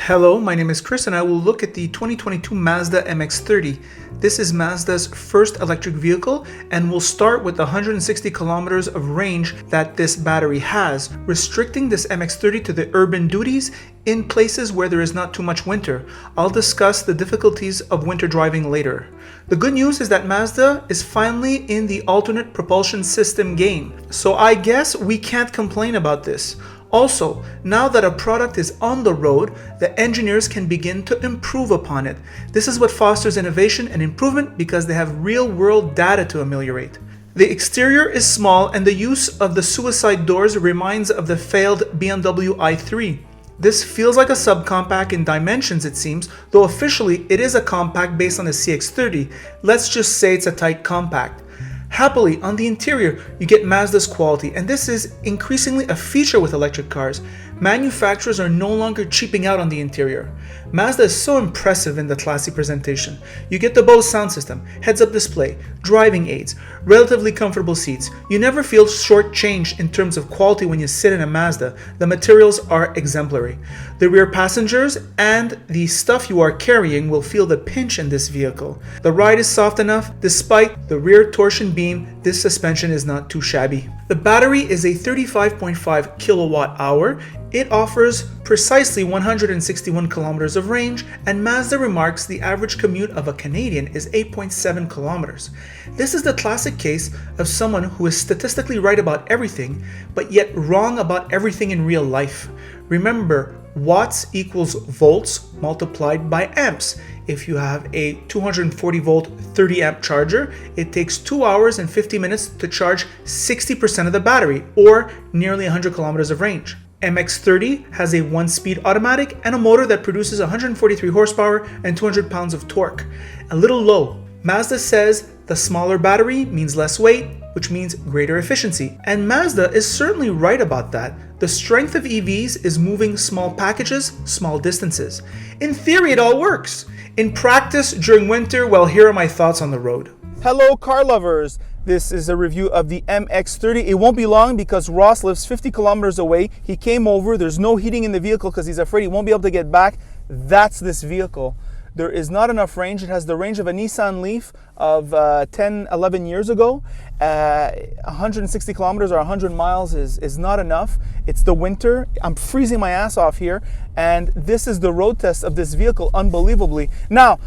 Hello, my name is Chris and I will look at the 2022 Mazda MX-30. This is Mazda's first electric vehicle and we'll start with the 160 kilometers of range that this battery has, restricting this MX-30 to the urban duties in places where there is not too much winter. I'll discuss the difficulties of winter driving later. The good news is that Mazda is finally in the alternate propulsion system game, so I guess we can't complain about this. Also, now that a product is on the road, the engineers can begin to improve upon it. This is what fosters innovation and improvement because they have real-world data to ameliorate. The exterior is small and the use of the suicide doors reminds of the failed BMW i3. This feels like a subcompact in dimensions it seems, though officially it is a compact based on the CX-30. Let's just say it's a tight compact. Happily, on the interior, you get Mazda's quality, and this is increasingly a feature with electric cars. Manufacturers are no longer cheaping out on the interior. Mazda is so impressive in the classy presentation. You get the Bose sound system, heads-up display, driving aids, relatively comfortable seats. You never feel shortchanged in terms of quality when you sit in a Mazda. The materials are exemplary. The rear passengers and the stuff you are carrying will feel the pinch in this vehicle. The ride is soft enough. Despite the rear torsion beam, this suspension is not too shabby. The battery is a 35.5 kilowatt hour. It offers precisely 161 kilometers of range, and Mazda remarks the average commute of a Canadian is 8.7 kilometers. This is the classic case of someone who is statistically right about everything, but yet wrong about everything in real life. Remember, watts equals volts multiplied by amps. If you have a 240 volt 30 amp charger, it takes 2 hours and 50 minutes to charge 60% of the battery, or nearly 100 kilometers of range. MX-30 has a 1-speed automatic and a motor that produces 143 horsepower and 200 pounds of torque. A little low. Mazda says the smaller battery means less weight, which means greater efficiency. And Mazda is certainly right about that. The strength of EVs is moving small packages, small distances. In theory, it all works. In practice, during winter, well, here are my thoughts on the road. Hello, car lovers. This is a review of the MX-30. It won't be long because Ross lives 50 kilometers away. He came over. There's no heating in the vehicle because he's afraid he won't be able to get back. That's this vehicle. There is not enough range. It has the range of a Nissan Leaf of 10, 11 years ago. 160 kilometers or 100 miles is not enough. It's the winter. I'm freezing my ass off here. And this is the road test of this vehicle, unbelievably. Now,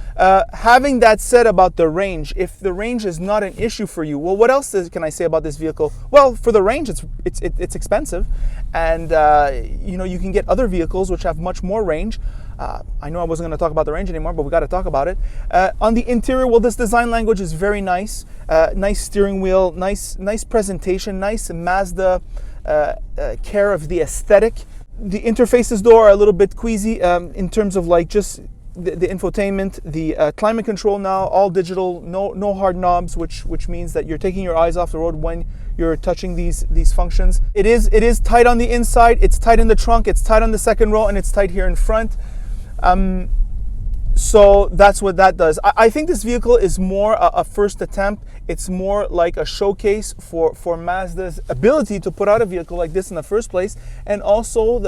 having that said about the range, if the range is not an issue for you, well, what else can I say about this vehicle? Well, for the range, it's expensive. And, you can get other vehicles which have much more range. I know I wasn't going to talk about the range anymore, but we got to talk about it. On the interior, well, this design language is very nice. Nice steering wheel, nice presentation, nice Mazda care of the aesthetic. The interfaces, though, are a little bit queasy in terms of like just the infotainment, the climate control now, all digital, no hard knobs, which means that you're taking your eyes off the road when you're touching these functions. It is tight on the inside, it's tight in the trunk, it's tight on the second row, and it's tight here in front. So that's what that does. I think this vehicle is more a first attempt. It's more like a showcase for Mazda's ability to put out a vehicle like this in the first place, and also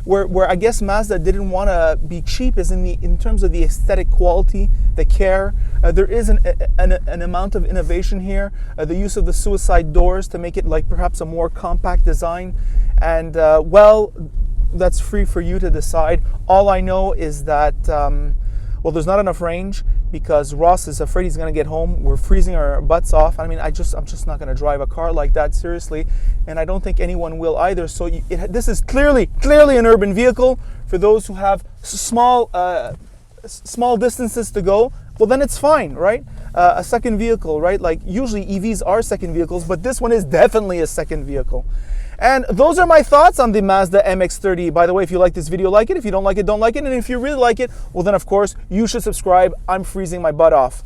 where I guess Mazda didn't want to be cheap is in terms of the aesthetic quality, the care. There is an amount of innovation here. The use of the suicide doors to make it like perhaps a more compact design, and well, that's free for you to decide. All I know is that well, there's not enough range because Ross is afraid he's going to get home. We're freezing our butts off. I mean, I'm just not going to drive a car like that, seriously. And I don't think anyone will either. So this is clearly an urban vehicle for those who have small distances to go. Well, then it's fine, right? A second vehicle, right? Like usually EVs are second vehicles, but this one is definitely a second vehicle. And those are my thoughts on the Mazda MX-30. By the way, if you like this video, like it. If you don't like it, don't like it. And if you really like it, well then of course you should subscribe. I'm freezing my butt off.